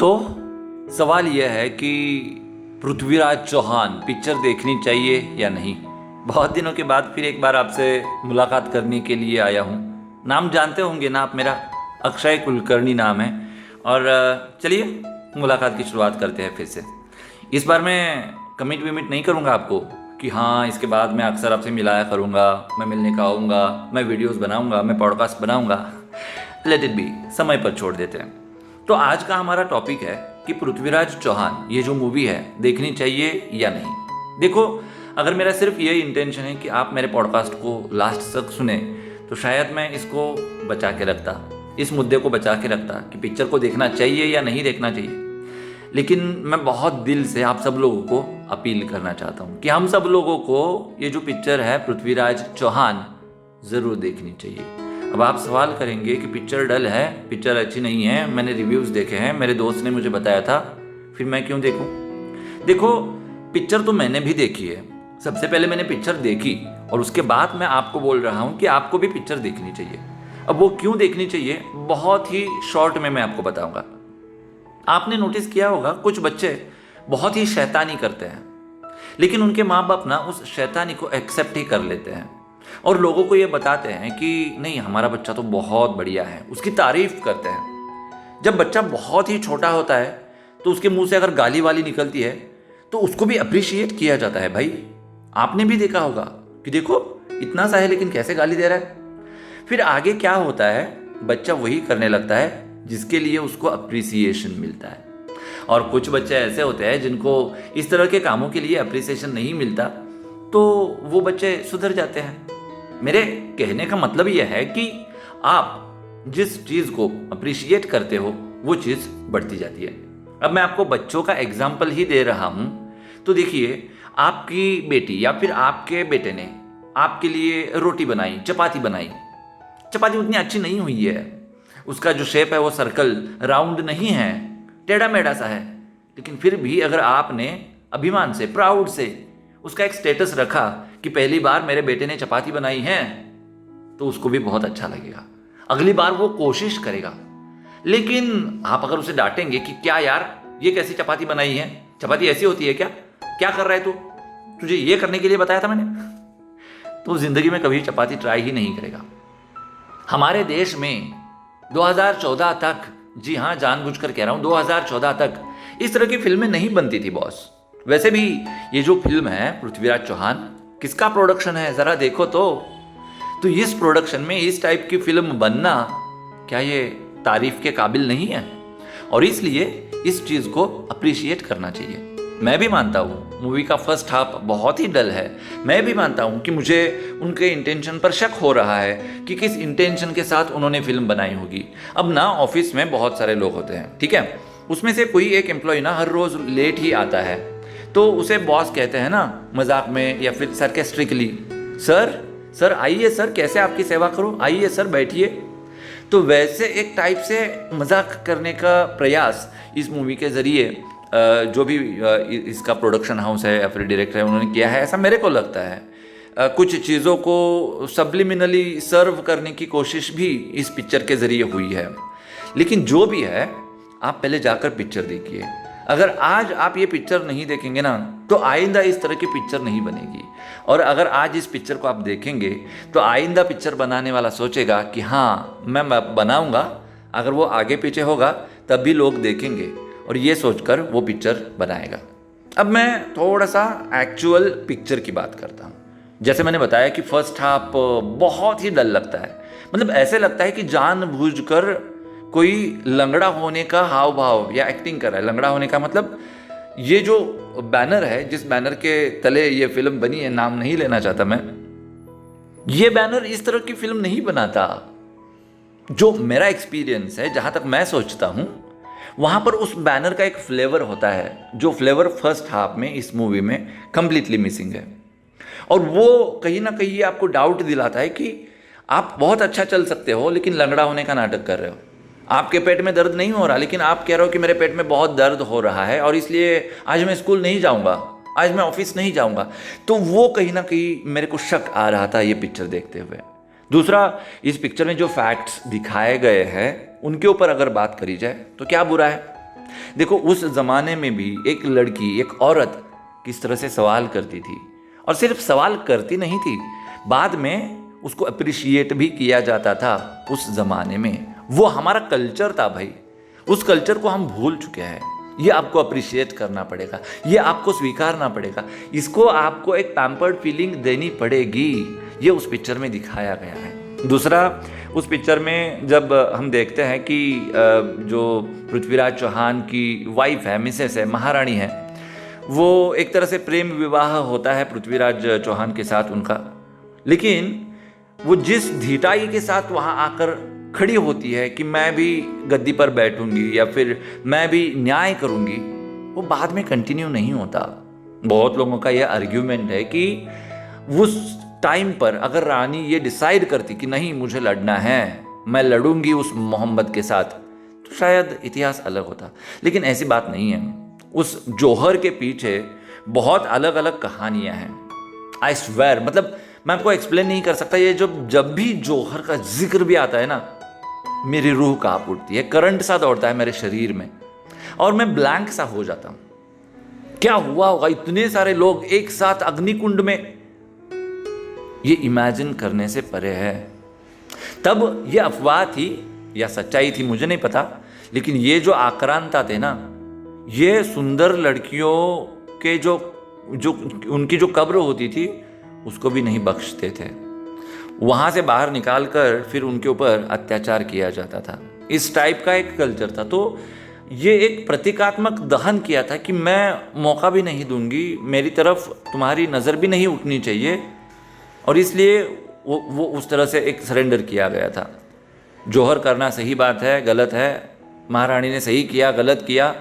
तो सवाल यह है कि पृथ्वीराज चौहान पिक्चर देखनी चाहिए या नहीं। बहुत दिनों के बाद फिर एक बार आपसे मुलाकात करने के लिए आया हूँ। नाम जानते होंगे ना आप, मेरा अक्षय कुलकर्णी नाम है। और चलिए मुलाकात की शुरुआत करते हैं फिर से। इस बार मैं कमिट विमिट नहीं करूँगा आपको कि हाँ इसके बाद मैं अक्सर आपसे मिलाया करूँगा, मैं मिलने का आऊँगा, मैं वीडियोस बनाऊँगा, मैं पॉडकास्ट बनाऊँगा। लेट इट बी, समय पर छोड़ देते हैं। तो आज का हमारा टॉपिक है कि पृथ्वीराज चौहान ये जो मूवी है देखनी चाहिए या नहीं। देखो, अगर मेरा सिर्फ ये इंटेंशन है कि आप मेरे पॉडकास्ट को लास्ट तक सुने तो शायद मैं इसको बचा के रखता, इस मुद्दे को बचा के रखता कि पिक्चर को देखना चाहिए या नहीं देखना चाहिए। लेकिन मैं बहुत दिल से आप सब लोगों को अपील करना चाहता हूँ कि हम सब लोगों को ये जो पिक्चर है पृथ्वीराज चौहान ज़रूर देखनी चाहिए। अब आप सवाल करेंगे कि पिक्चर डल है, पिक्चर अच्छी नहीं है, मैंने रिव्यूज़ देखे हैं, मेरे दोस्त ने मुझे बताया था, फिर मैं क्यों देखूं? देखो, पिक्चर तो मैंने भी देखी है। सबसे पहले मैंने पिक्चर देखी और उसके बाद मैं आपको बोल रहा हूं कि आपको भी पिक्चर देखनी चाहिए। अब वो क्यों देखनी चाहिए, बहुत ही शॉर्ट में मैं आपको बताऊंगा। आपने नोटिस किया होगा कुछ बच्चे बहुत ही शैतानी करते हैं, लेकिन उनके माँ बाप ना उस शैतानी को एक्सेप्ट ही कर लेते हैं और लोगों को ये बताते हैं कि नहीं हमारा बच्चा तो बहुत बढ़िया है, उसकी तारीफ करते हैं। जब बच्चा बहुत ही छोटा होता है तो उसके मुंह से अगर गाली वाली निकलती है तो उसको भी अप्रिशिएट किया जाता है। भाई आपने भी देखा होगा कि देखो इतना सा है लेकिन कैसे गाली दे रहा है। फिर आगे क्या होता है, बच्चा वही करने लगता है जिसके लिए उसको अप्रिसिएशन मिलता है। और कुछ बच्चे ऐसे होते हैं जिनको इस तरह के कामों के लिए अप्रिसिएशन नहीं मिलता, तो वो बच्चे सुधर जाते हैं। मेरे कहने का मतलब यह है कि आप जिस चीज़ को अप्रिशिएट करते हो वो चीज़ बढ़ती जाती है। अब मैं आपको बच्चों का एग्जाम्पल ही दे रहा हूँ। तो देखिए, आपकी बेटी या फिर आपके बेटे ने आपके लिए रोटी बनाई, चपाती बनाई। चपाती उतनी अच्छी नहीं हुई है, उसका जो शेप है वो सर्कल राउंड नहीं है, टेढ़ा मेढ़ा सा है। लेकिन फिर भी अगर आपने अभिमान से, प्राउड से उसका एक स्टेटस रखा कि पहली बार मेरे बेटे ने चपाती बनाई है, तो उसको भी बहुत अच्छा लगेगा, अगली बार वो कोशिश करेगा। लेकिन आप अगर उसे डांटेंगे कि क्या यार ये कैसी चपाती बनाई है, चपाती ऐसी होती है क्या, क्या कर रहा है तू, तुझे ये करने के लिए बताया था मैंने, तो जिंदगी में कभी चपाती ट्राई ही नहीं करेगा। हमारे देश में 2014 तक, जी हाँ जानबूझकर कह रहा हूं, 2014 तक इस तरह की फिल्में नहीं बनती थी बॉस। वैसे भी ये जो फिल्म है पृथ्वीराज चौहान, किसका प्रोडक्शन है जरा देखो तो इस प्रोडक्शन में इस टाइप की फिल्म बनना क्या ये तारीफ के काबिल नहीं है? और इसलिए इस चीज को अप्रिशिएट करना चाहिए। मैं भी मानता हूँ मूवी का फर्स्ट हाफ बहुत ही डल है, मैं भी मानता हूँ कि मुझे उनके इंटेंशन पर शक हो रहा है कि किस इंटेंशन के साथ उन्होंने फिल्म बनाई होगी। अब ना ऑफिस में बहुत सारे लोग होते हैं, ठीक है, उसमें से कोई एक एम्प्लॉय ना हर रोज लेट ही आता है, तो उसे बॉस कहते हैं ना मजाक में या फिर सरकेस्ट्रिकली, सर आइए सर, कैसे आपकी सेवा करूं, आइए सर बैठिए। तो वैसे एक टाइप से मजाक करने का प्रयास इस मूवी के ज़रिए जो भी इसका प्रोडक्शन हाउस है या फिर डायरेक्टर है उन्होंने किया है, ऐसा मेरे को लगता है। कुछ चीज़ों को सब्लिमिनली सर्व करने की कोशिश भी इस पिक्चर के ज़रिए हुई है। लेकिन जो भी है, आप पहले जाकर पिक्चर देखिए। अगर आज आप ये पिक्चर नहीं देखेंगे ना तो आइंदा इस तरह की पिक्चर नहीं बनेगी। और अगर आज इस पिक्चर को आप देखेंगे तो आइंदा पिक्चर बनाने वाला सोचेगा कि हाँ मैं बनाऊंगा, अगर वो आगे पीछे होगा तब भी लोग देखेंगे, और ये सोचकर वो पिक्चर बनाएगा। अब मैं थोड़ा सा एक्चुअल पिक्चर की बात करता हूँ। जैसे मैंने बताया कि फर्स्ट हाफ बहुत ही डल लगता है, मतलब ऐसे लगता है कि जानबूझकर कोई लंगड़ा होने का हाव भाव या एक्टिंग कर रहा है। लंगड़ा होने का मतलब ये जो बैनर है, जिस बैनर के तले ये फिल्म बनी है, नाम नहीं लेना चाहता मैं, ये बैनर इस तरह की फिल्म नहीं बनाता। जो मेरा एक्सपीरियंस है, जहां तक मैं सोचता हूं, वहां पर उस बैनर का एक फ्लेवर होता है, जो फ्लेवर फर्स्ट हाफ में इस मूवी में कंप्लीटली मिसिंग है। और वो कहीं ना कहीं आपको डाउट दिलाता है कि आप बहुत अच्छा चल सकते हो लेकिन लंगड़ा होने का नाटक कर रहे हो। आपके पेट में दर्द नहीं हो रहा, लेकिन आप कह रहे हो कि मेरे पेट में बहुत दर्द हो रहा है और इसलिए आज मैं स्कूल नहीं जाऊंगा, आज मैं ऑफिस नहीं जाऊंगा। तो वो कहीं ना कहीं मेरे को शक आ रहा था ये पिक्चर देखते हुए। दूसरा, इस पिक्चर में जो फैक्ट्स दिखाए गए हैं उनके ऊपर अगर बात करी जाए तो क्या बुरा है। देखो उस ज़माने में भी एक लड़की, एक औरत किस तरह से सवाल करती थी, और सिर्फ सवाल करती नहीं थी, बाद में उसको अप्रिशिएट भी किया जाता था उस ज़माने में। वो हमारा कल्चर था भाई, उस कल्चर को हम भूल चुके हैं। ये आपको अप्रिशिएट करना पड़ेगा, ये आपको स्वीकारना पड़ेगा, इसको आपको एक पैम्पर्ड फीलिंग देनी पड़ेगी। ये उस पिक्चर में दिखाया गया है। दूसरा, उस पिक्चर में जब हम देखते हैं कि जो पृथ्वीराज चौहान की वाइफ है, मिसेस है, महारानी है, वो एक तरह से प्रेम विवाह होता है पृथ्वीराज चौहान के साथ उनका, लेकिन वो जिस ढिठाई के साथ वहाँ आकर खड़ी होती है कि मैं भी गद्दी पर बैठूंगी या फिर मैं भी न्याय करूंगी, वो बाद में कंटिन्यू नहीं होता। बहुत लोगों का यह आर्ग्यूमेंट है कि उस टाइम पर अगर रानी ये डिसाइड करती कि नहीं मुझे लड़ना है, मैं लड़ूंगी उस मोहम्मद के साथ, तो शायद इतिहास अलग होता। लेकिन ऐसी बात नहीं है। उस जौहर के पीछे बहुत अलग अलग कहानियां हैं। आई स्वेयर, मतलब मैं आपको एक्सप्लेन नहीं कर सकता। ये जब भी जौहर का जिक्र भी आता है ना, मेरी रूह कांप उठती है, करंट सा दौड़ता है मेरे शरीर में और मैं ब्लैंक सा हो जाता हूं। क्या हुआ होगा इतने सारे लोग एक साथ अग्निकुंड में, ये इमेजिन करने से परे है। तब ये अफवाह थी या सच्चाई थी मुझे नहीं पता, लेकिन ये जो आक्रांता थे ना, ये सुंदर लड़कियों के जो उनकी जो कब्र होती थी उसको भी नहीं बख्शते थे। वहां से बाहर निकालकर फिर उनके ऊपर अत्याचार किया जाता था। इस टाइप का एक कल्चर था। तो ये एक प्रतीकात्मक दहन किया था कि मैं मौका भी नहीं दूंगी, मेरी तरफ तुम्हारी नज़र भी नहीं उठनी चाहिए, और इसलिए वो उस तरह से एक सरेंडर किया गया था। जौहर करना सही बात है, गलत है, महारानी ने सही किया, गलत किया,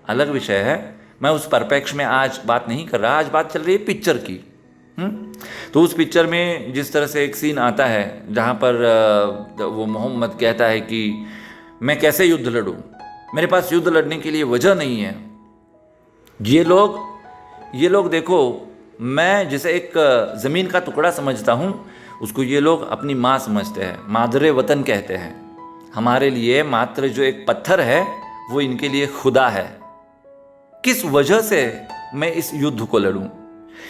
अलग विषय है। मैं उस परिप्रेक्ष्य में आज बात नहीं कर रहा, आज बात चल रही है पिक्चर की। तो उस पिक्चर में जिस तरह से एक सीन आता है जहाँ पर वो मोहम्मद कहता है कि मैं कैसे युद्ध लड़ूं, मेरे पास युद्ध लड़ने के लिए वजह नहीं है। ये लोग देखो, मैं जैसे एक ज़मीन का टुकड़ा समझता हूँ, उसको ये लोग अपनी माँ समझते हैं, मादरे वतन कहते हैं। हमारे लिए मात्र जो एक पत्थर है वो इनके लिए खुदा है। किस वजह से मैं इस युद्ध को लड़ूं,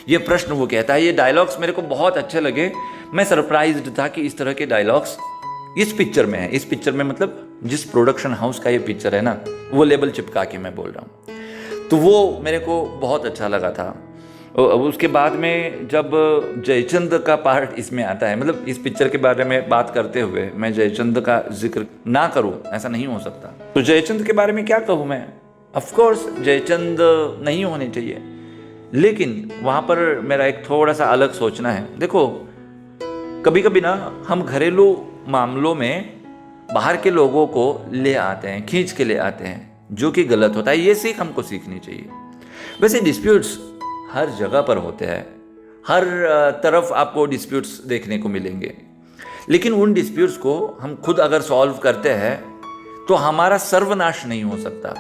ये प्रश्न वो कहता है। ये डायलॉग्स मेरे को बहुत अच्छे लगे। मैं सरप्राइज्ड था कि इस तरह के डायलॉग्स इस पिक्चर में है। इस पिक्चर में मतलब जिस प्रोडक्शन हाउस का ये पिक्चर है ना, वो लेबल चिपका के मैं बोल रहा हूँ, तो वो मेरे को बहुत अच्छा लगा था। उसके बाद में जब जयचंद का पार्ट इसमें आता है, मतलब इस पिक्चर के बारे में बात करते हुए मैं जयचंद का जिक्र ना करूँ ऐसा नहीं हो सकता। तो जयचंद के बारे में क्या कहूँ मैं, ऑफ कोर्स जयचंद नहीं होने चाहिए, लेकिन वहाँ पर मेरा एक थोड़ा सा अलग सोचना है। देखो कभी कभी ना हम घरेलू मामलों में बाहर के लोगों को ले आते हैं, खींच के ले आते हैं, जो कि गलत होता है। ये सीख हमको सीखनी चाहिए। वैसे डिस्प्यूट्स हर जगह पर होते हैं, हर तरफ आपको डिस्प्यूट्स देखने को मिलेंगे, लेकिन उन डिस्प्यूट्स को हम खुद अगर सॉल्व करते हैं तो हमारा सर्वनाश नहीं हो सकता।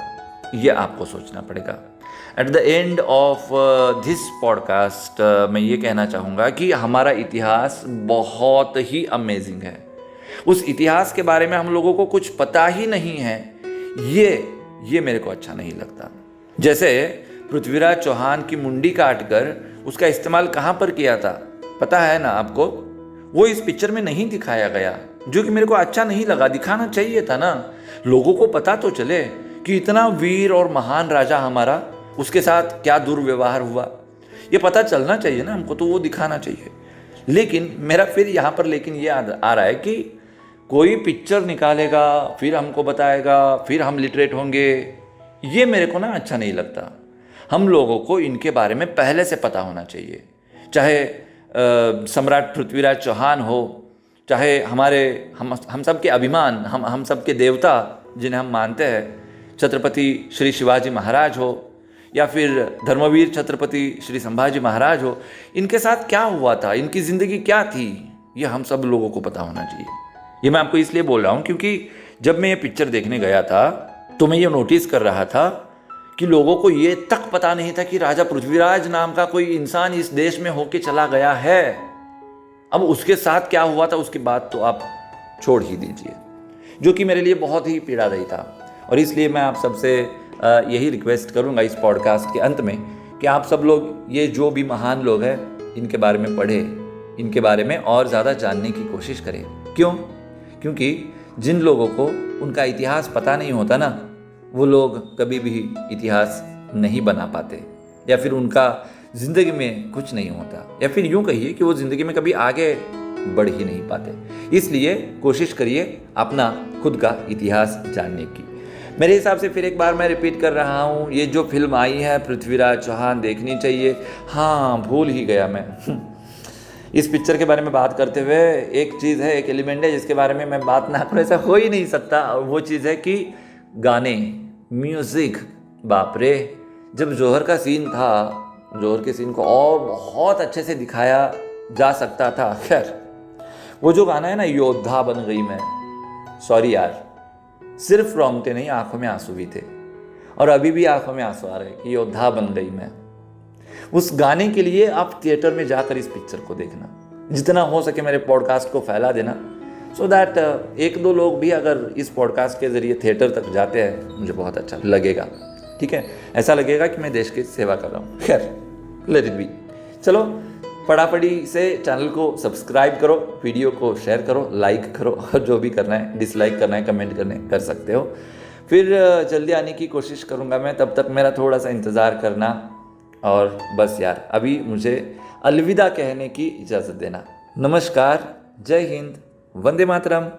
ये आपको सोचना पड़ेगा। At the end of this podcast मैं ये कहना चाहूँगा कि हमारा इतिहास बहुत ही अमेजिंग है। उस इतिहास के बारे में हम लोगों को कुछ पता ही नहीं है, ये मेरे को अच्छा नहीं लगता। जैसे पृथ्वीराज चौहान की मुंडी काटकर उसका इस्तेमाल कहाँ पर किया था पता है ना आपको? वो इस पिक्चर में नहीं दिखाया गया, जो कि मेरे को अच्छा नहीं लगा। दिखाना चाहिए था ना, लोगों को पता तो चले कि इतना वीर और महान राजा हमारा, उसके साथ क्या दुर्व्यवहार हुआ, ये पता चलना चाहिए ना हमको, तो वो दिखाना चाहिए। लेकिन मेरा फिर यहाँ पर लेकिन ये आ रहा है कि कोई पिक्चर निकालेगा, फिर हमको बताएगा, फिर हम लिटरेट होंगे, ये मेरे को ना अच्छा नहीं लगता। हम लोगों को इनके बारे में पहले से पता होना चाहिए, चाहे सम्राट पृथ्वीराज चौहान हो, चाहे हमारे हम सब के अभिमान, हम सब के देवता जिन्हें हम मानते हैं, छत्रपति श्री शिवाजी महाराज हो या फिर धर्मवीर छत्रपति श्री संभाजी महाराज हो, इनके साथ क्या हुआ था, इनकी ज़िंदगी क्या थी, ये हम सब लोगों को पता होना चाहिए। ये मैं आपको इसलिए बोल रहा हूँ क्योंकि जब मैं ये पिक्चर देखने गया था तो मैं ये नोटिस कर रहा था कि लोगों को ये तक पता नहीं था कि राजा पृथ्वीराज नाम का कोई इंसान इस देश में होके चला गया है। अब उसके साथ क्या हुआ था उसकी बात तो आप छोड़ ही दीजिए, जो कि मेरे लिए बहुत ही पीड़ादायी था। और इसलिए मैं आप सबसे यही रिक्वेस्ट करूँगा इस पॉडकास्ट के अंत में कि आप सब लोग ये जो भी महान लोग हैं इनके बारे में पढ़ें, इनके बारे में और ज़्यादा जानने की कोशिश करें। क्यों? क्योंकि जिन लोगों को उनका इतिहास पता नहीं होता ना, वो लोग कभी भी इतिहास नहीं बना पाते, या फिर उनका ज़िंदगी में कुछ नहीं होता, या फिर यूँ कहिए कि वो ज़िंदगी में कभी आगे बढ़ ही नहीं पाते। इसलिए कोशिश करिए अपना खुद का इतिहास जानने की। मेरे हिसाब से फिर एक बार मैं रिपीट कर रहा हूँ, ये जो फिल्म आई है पृथ्वीराज चौहान देखनी चाहिए। हाँ, भूल ही गया मैं इस पिक्चर के बारे में बात करते हुए एक चीज़ है, एक एलिमेंट है जिसके बारे में मैं बात ना करूँ, ऐसा हो ही नहीं सकता। वो चीज़ है कि गाने, म्यूज़िक। बाप रे, जब जौहर का सीन था, जौहर के सीन को और बहुत अच्छे से दिखाया जा सकता था। खैर, वो जो गाना है ना, योद्धा बन गई मैं, सॉरी यार, सिर्फ रोंगटे नहीं, आंखों में आंसू भी थे, और अभी भी आंखों में आंसू आ रहे कि योद्धा बन गई मैं। उस गाने के लिए आप थिएटर में जाकर इस पिक्चर को देखना, जितना हो सके मेरे पॉडकास्ट को फैला देना, सो दैट एक दो लोग भी अगर इस पॉडकास्ट के ज़रिए थिएटर तक जाते हैं, मुझे बहुत अच्छा लगेगा। ठीक है, ऐसा लगेगा कि मैं देश की सेवा कर रहा हूँ। खैर, लेट इट बी। चलो, फटाफटी से चैनल को सब्सक्राइब करो, वीडियो को शेयर करो, लाइक करो, और जो भी करना है, डिसलाइक करना है, कमेंट करने कर सकते हो। फिर जल्दी आने की कोशिश करूँगा मैं, तब तक मेरा थोड़ा सा इंतज़ार करना। और बस यार, अभी मुझे अलविदा कहने की इजाज़त देना। नमस्कार, जय हिंद, वंदे मातरम।